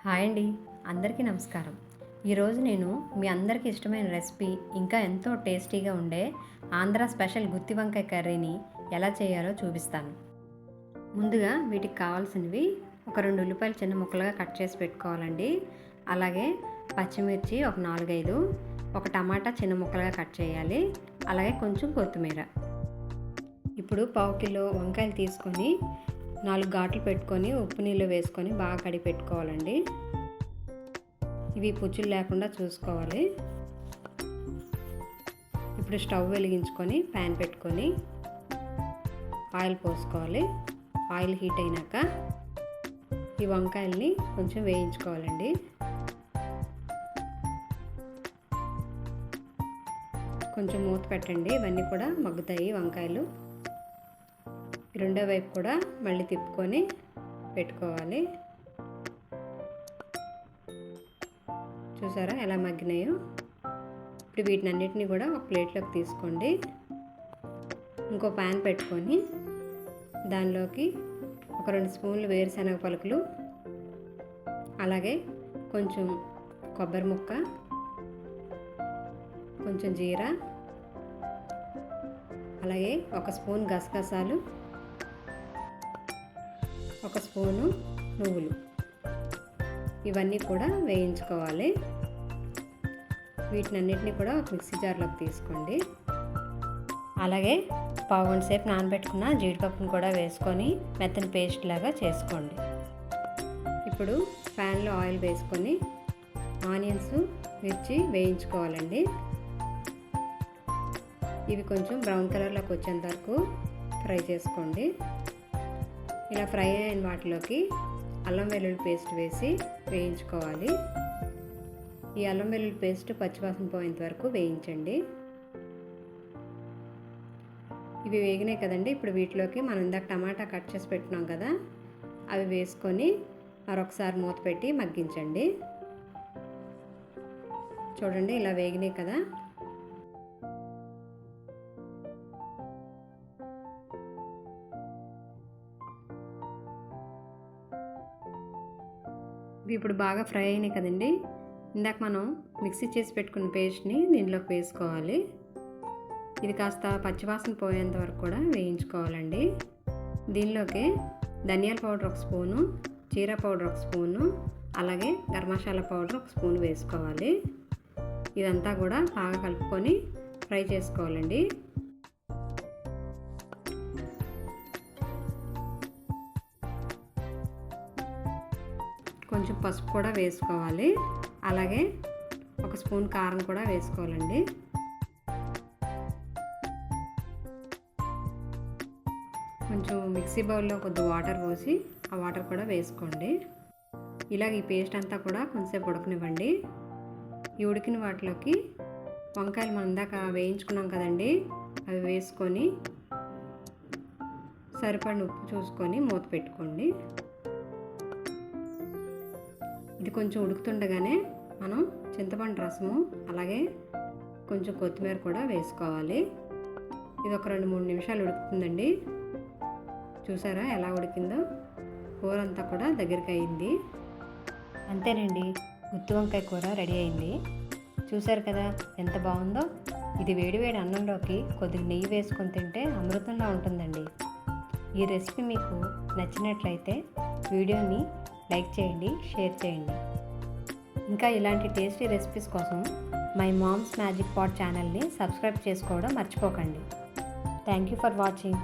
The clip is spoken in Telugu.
హాయ్ అండి, అందరికీ నమస్కారం. ఈరోజు నేను మీ అందరికీ ఇష్టమైన రెసిపీ ఇంకా ఎంతో టేస్టీగా ఉండే ఆంధ్ర స్పెషల్ గుత్తి వంకాయ కర్రీని ఎలా చేయాలో చూపిస్తాను. ముందుగా వీటికి కావాల్సినవి ఒక 2 ఉల్లిపాయలు చిన్న ముక్కలుగా కట్ చేసి పెట్టుకోవాలండి. అలాగే పచ్చిమిర్చి ఒక 4-5, ఒక టమాటా చిన్న ముక్కలుగా కట్ చేయాలి. అలాగే కొంచెం కొత్తిమీర. ఇప్పుడు 1/2 కిలో వంకాయలు తీసుకొని 4 ఘాట్లు పెట్టుకొని ఉప్పు నీళ్ళు వేసుకొని బాగా కడిగి పెట్టుకోవాలండి. ఇవి పుచ్చులు లేకుండా చూసుకోవాలి. ఇప్పుడు స్టవ్ వెలిగించుకొని ప్యాన్ పెట్టుకొని ఆయిల్ పోసుకోవాలి. ఆయిల్ హీట్ అయినాక ఈ వంకాయల్ని కొంచెం వేయించుకోవాలండి. కొంచెం మూత పెట్టండి, ఇవన్నీ కూడా మగ్గుతాయి వంకాయలు. రెండో వైపు కూడా మళ్ళీ తిప్పుకొని పెట్టుకోవాలి. చూసారా ఎలా మగ్గినాయో? ఇప్పుడు వీటినన్నిటిని కూడా ఒక ప్లేట్లోకి తీసుకోండి. ఇంకో ప్యాన్ పెట్టుకొని దానిలోకి ఒక 2 స్పూన్లు వేరుశనగ పలుకులు, అలాగే కొంచెం కొబ్బరి ముక్క, కొంచెం జీరా, అలాగే 1 స్పూన్ గసగసాలు, 1 స్పూను నువ్వులు, ఇవన్నీ కూడా వేయించుకోవాలి. వీటినన్నిటిని కూడా ఒక మిక్సీ జార్లోకి తీసుకోండి. అలాగే 1/2 గంట సేపు నానబెట్టుకున్న జీడిపప్పును కూడా వేసుకొని మెత్తని పేస్ట్ లాగా చేసుకోండి. ఇప్పుడు ప్యాన్లో ఆయిల్ వేసుకొని ఆనియన్స్, మిర్చి వేయించుకోవాలండి. ఇవి కొంచెం బ్రౌన్ కలర్లోకి వచ్చేంత వరకు ఫ్రై చేసుకోండి. ఇలా ఫ్రై అయిన వాటిలోకి అల్లం వెల్లుల్లి పేస్ట్ వేసి వేయించుకోవాలి. ఈ అల్లం వెల్లుల్లి పేస్ట్ పచ్చివాసన పోయేంత వరకు వేయించండి. ఇవి వేగినాయి కదండి. ఇప్పుడు వీటిలోకి మనం ఇందాక టమాటా కట్ చేసి పెట్టున్నాం కదా, అవి వేసుకొని మరొకసారి మూత పెట్టి మగ్గించండి. చూడండి ఇలా వేగినాయి కదా. ఇవి ఇప్పుడు బాగా ఫ్రై అయినాయి కదండి. ఇందాక మనం మిక్సీ చేసి పెట్టుకున్న పేస్ట్ని దీంట్లోకి వేసుకోవాలి. ఇది కాస్త పచ్చివాసన పోయేంత వరకు కూడా వేయించుకోవాలండి. దీనిలోకి ధనియాల పౌడర్ 1 స్పూను, జీరా పౌడర్ 1 స్పూను, అలాగే గరం మసాలా పౌడర్ 1 స్పూన్ వేసుకోవాలి. ఇదంతా కూడా బాగా కలుపుకొని ఫ్రై చేసుకోవాలండి. కొంచెం పసుపు కూడా వేసుకోవాలి. అలాగే 1 స్పూన్ కారం కూడా వేసుకోవాలండి. కొంచెం మిక్సీ బౌల్లో కొద్ది వాటర్ పోసి ఆ వాటర్ కూడా వేసుకోండి. ఇలాగ ఈ పేస్ట్ అంతా కూడా కొంచెంసేపు ఉడకనివ్వండి. ఈ ఉడికిన వాటిలోకి వంకాయలు మనం ఇందాక వేయించుకున్నాం కదండి, అవి వేసుకొని సరిపడిన ఉప్పు చూసుకొని మూత పెట్టుకోండి. ఇది కొంచెం ఉడుకుతుండగానే మనం చింతపండు రసము, అలాగే కొంచెం కొత్తిమీర కూడా వేసుకోవాలి. ఇది ఒక 2-3 నిమిషాలు ఉడుకుతుందండి. చూసారా ఎలా ఉడికిందో? కూర అంతా కూడా దగ్గరికి అయింది. అంతేనండి, గుత్తి వంకాయ కూర రెడీ అయింది. చూసారు కదా ఎంత బాగుందో? ఇది వేడివేడి అన్నంలోకి కొద్దిగా నెయ్యి వేసుకొని తింటే అమృతంలా ఉంటుందండి. ఈ రెసిపీ మీకు నచ్చినట్లయితే వీడియోని లైక్ చేయండి, షేర్ చేయండి. ఇంకా ఇలాంటి టేస్టీ రెసిపీస్ కోసం మై మామ్స్ మ్యాజిక్ పాట్ ఛానల్ని సబ్స్క్రైబ్ చేసుకోవడం మర్చిపోకండి. Thank you for watching.